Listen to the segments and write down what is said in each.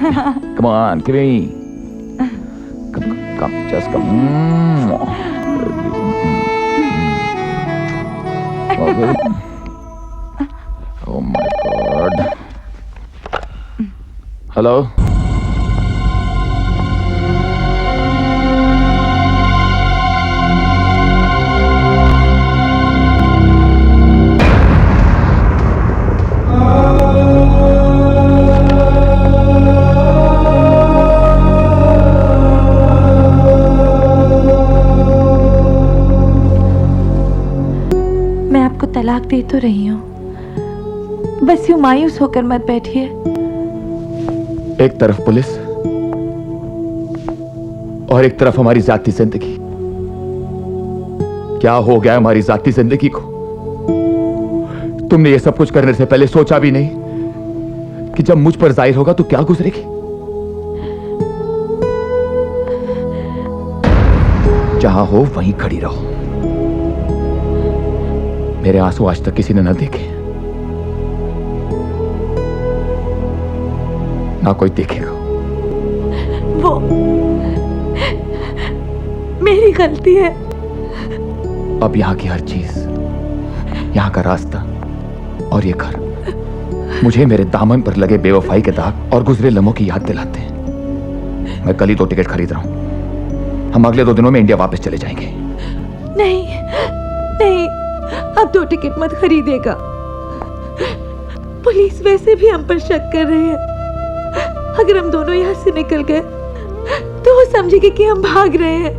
Come on, give me. Come, just come. Oh my God. Hello? तलाक दे तो रही हूँ, बस यूं मायूस होकर मत बैठिए। एक तरफ पुलिस और एक तरफ हमारी जाती जिंदगी। क्या हो गया हमारी जाती जिंदगी को? तुमने ये सब कुछ करने से पहले सोचा भी नहीं कि जब मुझ पर जाहिर होगा तो क्या गुजरेगी? जहां हो वहीं खड़ी रहो। मेरे आंसू आज तक किसी ने न देखे, ना कोई देखेगा। वो मेरी गलती है। अब यहां की हर चीज, यहां का रास्ता और ये घर मुझे मेरे दामन पर लगे बेवफाई के दाग और गुजरे लम्हों की याद दिलाते हैं। मैं कल ही 2 टिकट खरीद रहा हूं। हम अगले 2 दिनों में इंडिया वापस चले जाएंगे। नहीं नहीं, अब 2 टिकट मत खरीदेगा। पुलिस वैसे भी हम पर शक कर रही है। अगर हम दोनों यहाँ से निकल गए तो वो समझेगी कि हम भाग रहे हैं।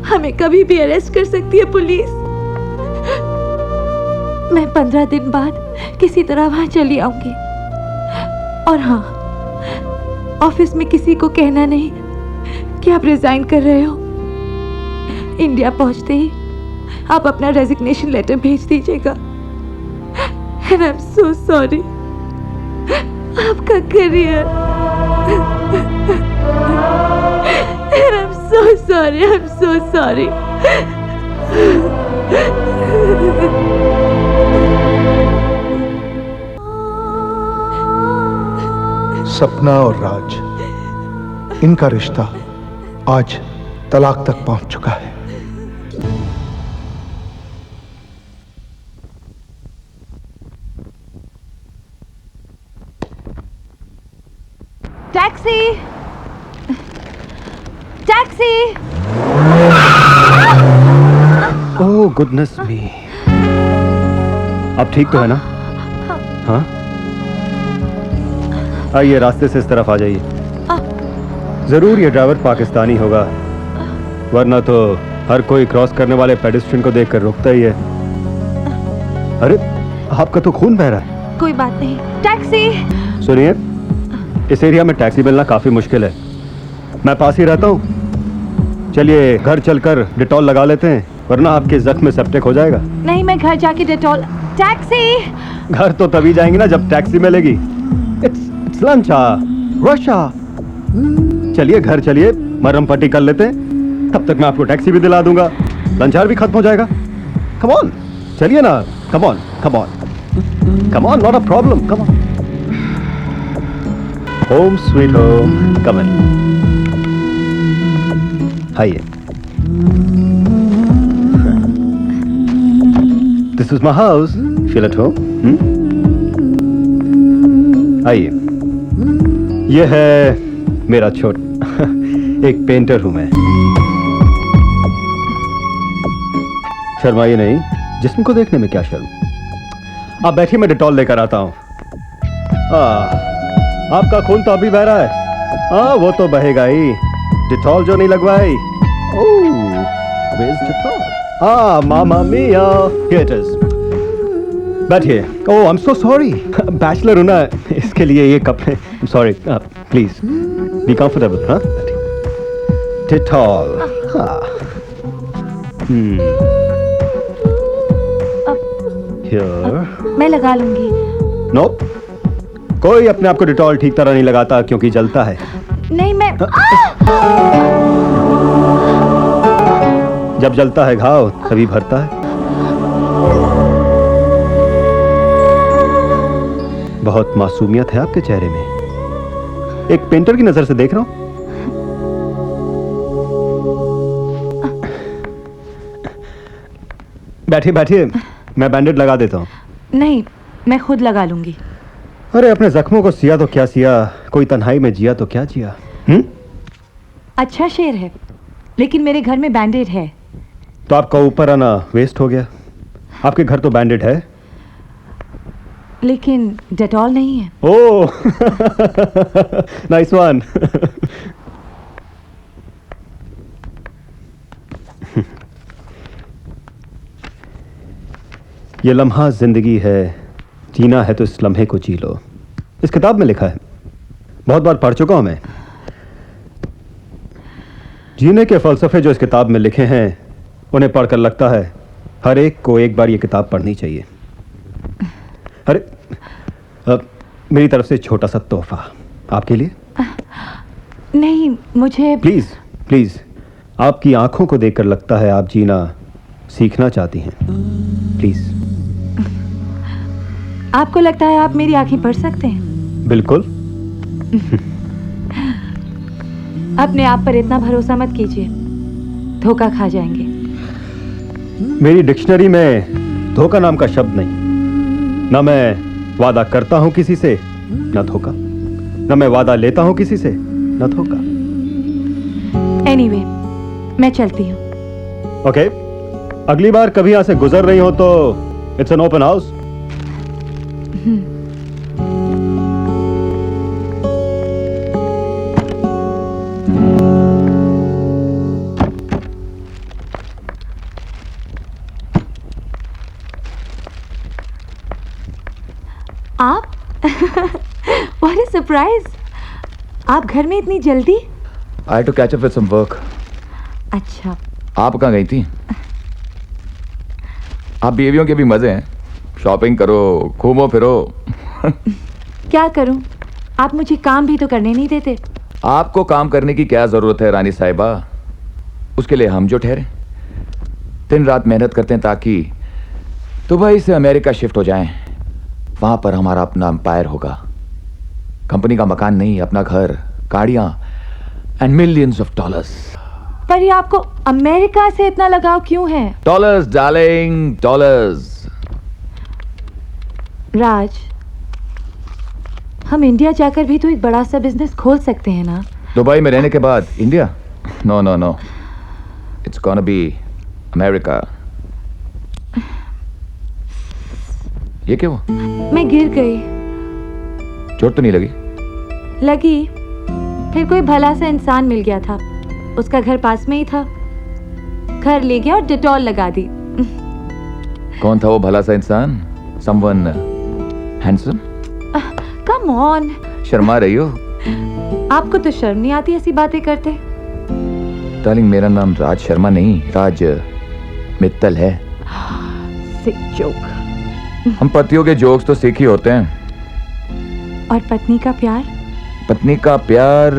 हमें कभी भी अरेस्ट कर सकती है पुलिस। मैं 15 दिन बाद किसी तरह वहां चली आऊंगी। और हाँ, ऑफिस में किसी को कहना नहीं कि आप रिजाइन कर रहे हो। इंडिया पहुंचते ही आप अपना रेजिग्नेशन लेटर भेज दीजिएगा। And I'm so sorry। आपका career. And I'm so sorry, I'm so sorry। सपना और राज, इनका रिश्ता आज तलाक तक पहुंच चुका है। टैक्सी! टैक्सी! ओह गुडनेस मी। अब ठीक तो है ना? हाँ, आइए रास्ते से इस तरफ आ जाइए। जरूर ये ड्राइवर पाकिस्तानी होगा, वरना तो हर कोई क्रॉस करने वाले पेडेस्ट्रियन को देखकर रुकता ही है। अरे आपका तो खून बह रहा है। कोई बात नहीं। टैक्सी! सुनिए, इस एरिया में टैक्सी मिलना काफी मुश्किल है। मैं पास ही रहता हूँ। चलिए घर चलकर डिटॉल लगा लेते हैं, वरना आपके जख्म में सेप्टिक हो जाएगा। नहीं, मैं घर जाके डिटॉल। टैक्सी! घर तो तभी जाएंगे ना जब टैक्सी मिलेगी। It's lunch hour, rush hour. चलिए घर चलिए, मरहम पट्टी कर लेते हैं, तब तक मैं आपको टैक्सी भी दिला दूंगा, लंच आवर भी खत्म हो जाएगा। कम ऑन, चलिए ना। Come on, come on, come on, not a problem, come on. Home sweet home, come in. आइए। This is my house, feel at home. आइए, यह है मेरा छोट एक पेंटर हूं मैं। शर्माइए नहीं, जिस्म को देखने में क्या शर्म। आप बैठिए, मैं डिटॉल लेकर आता हूं। आपका खून तो अभी बह रहा है। हाँ, वो तो बहेगा ही, डिटॉल जो नहीं लगवाई। Oh, where's Dettol? मामा मिया, here it is। बैठिए। Oh, I am so sorry, bachelor हूं ना, इसके लिए ये कपड़े। Sorry, please be comfortable. हाँ, डिटॉल। हाँ, मैं लगा लूंगी। नो, कोई अपने आप को डिटॉल ठीक तरह नहीं लगाता क्योंकि जलता है। नहीं, मैं जब जलता है घाव तभी भरता है। बहुत मासूमियत है आपके चेहरे में। एक पेंटर की नजर से देख रहा हूं। बैठिए बैठिए, मैं बैंडेड लगा देता हूं। नहीं, मैं खुद लगा लूंगी। अरे अपने जख्मों को सिया तो क्या सिया, कोई तन्हाई में जिया तो क्या जिया। अच्छा शेर है, लेकिन मेरे घर में बैंडेड है। तो आपका ऊपर आना वेस्ट हो गया। आपके घर तो बैंडेड है, लेकिन डेटॉल नहीं है। Oh nice one. ये लम्हा जिंदगी है, जीना है तो इस लम्हे को जी लो। इस किताब में लिखा है, बहुत बार पढ़ चुका हूं मैं। जीने के फलसफे जो इस किताब में लिखे हैं, उन्हें पढ़कर लगता है हर एक को एक बार ये किताब पढ़नी चाहिए। अरे मेरी तरफ से छोटा सा तोहफा आपके लिए। नहीं, मुझे प्लीज प्लीज, आपकी आंखों को देखकर लगता है आप जीना सीखना चाहती हैं। प्लीज। आपको लगता है आप मेरी आंखें पढ़ सकते हैं? बिल्कुल। अपने आप पर इतना भरोसा मत कीजिए, धोखा खा जाएंगे। मेरी डिक्शनरी में धोखा नाम का शब्द नहीं। ना मैं वादा करता हूं किसी से, ना धोखा। ना मैं वादा लेता हूं किसी से, ना धोखा। एनीवे, मैं चलती हूँ। ओके, अगली बार कभी यहां से गुजर रही हो तो इट्स एन ओपन हाउस। आप What a surprise! आप घर में इतनी जल्दी? I had to catch up with some work. अच्छा, आप कहाँ गई थी? आप बीवियों के भी मजे हैं, शॉपिंग करो, घूमो फिरो। क्या करूं? आप मुझे काम भी तो करने नहीं देते। आपको काम करने की क्या जरूरत है रानी साहिबा? उसके लिए हम जो ठहरे, दिन रात मेहनत करते हैं ताकि दुबई से अमेरिका शिफ्ट हो जाएं। वहां पर हमारा अपना एम्पायर होगा। कंपनी का मकान नहीं, अपना घर, गाड़ियां एंड मिलियंस ऑफ डॉलर्स। पर ये आपको अमेरिका से इतना लगाव क्यों है? Dollars darling, dollars. राज, हम इंडिया जाकर भी तो एक बड़ा सा बिजनेस खोल सकते हैं ना? दुबई में रहने के बाद India? No no no, it's gonna be America. ये क्या हुआ? मैं गिर गई। चोट तो नहीं लगी? लगी, फिर कोई भला सा इंसान मिल गया था। उसका घर पास में ही था, घर ले गया और डिटॉल लगा दी। कौन था वो भला सा इंसान? Someone handsome? Come on, Sharma रही हो? आपको तो शर्म नहीं आती ऐसी बातें करते? डार्लिंग, मेरा नाम राज शर्मा नहीं, राज मित्तल है। सिक जोक। हम पतियों के जोक्स तो सीख ही होते हैं। और पत्नी का प्यार? पत्नी का प्यार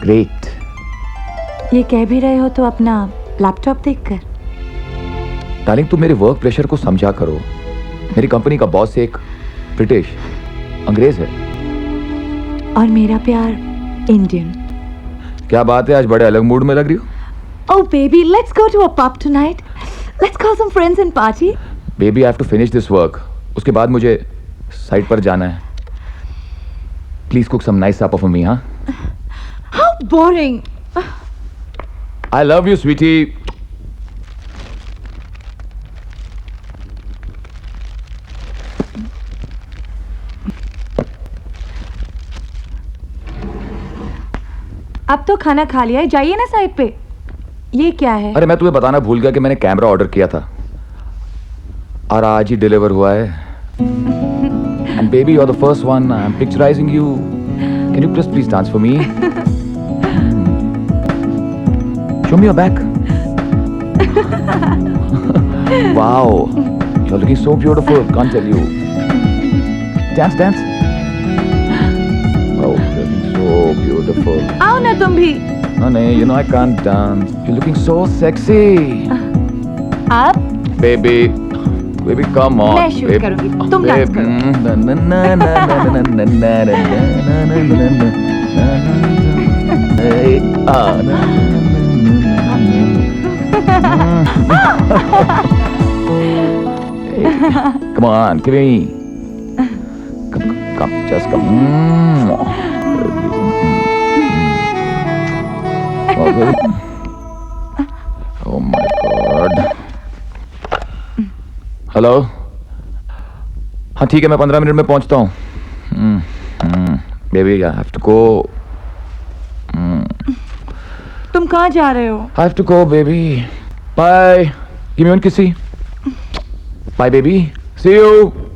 ग्रेट। ये कह भी रहे हो तो अपना लैपटॉप देखकर। डार्लिंग, तुम मेरे वर्क प्रेशर को समझा करो। मेरी कंपनी का बॉस एक ब्रिटिश अंग्रेज है। और मेरा प्यार इंडियन। क्या बात है, आज बड़े अलग मूड में लग रही हो। Oh baby, let's go to a pub tonight. Let's call some friends and party. Baby, I have to finish this work. उसके बाद मुझे साइट पर जाना है। Please cook some nice supper for me. हाँ, how boring. I love you sweetie. अब तो खाना खा लिया है, जाइए ना साइड पे। ये क्या है? अरे मैं तुम्हें बताना भूल गया कि मैंने कैमरा ऑर्डर किया था और आज ही डिलीवर हुआ है। And baby, you are the first one. I am picturising you. Can you please dance for me? Show me your back. Wow, you are looking so beautiful, can't tell you. Dance dance. Oh, looking so beautiful. आओ ना तुम भी। No, no, you know I can't dance. You're looking so sexy. आप? Baby, baby, come on. मैं shoot baby. करूंगी, तुम dance करो। Na na na na na na na na na na na na na. Come on, give me. Come, just come. Oh my God. Hello. हाँ ठीक है, मैं 15 minute में पहुंचता हूँ. Baby, I have to go. तुम कहाँ जा रहे हो? I have to go, baby. Bye. Give me one kissy. Bye, baby. See you.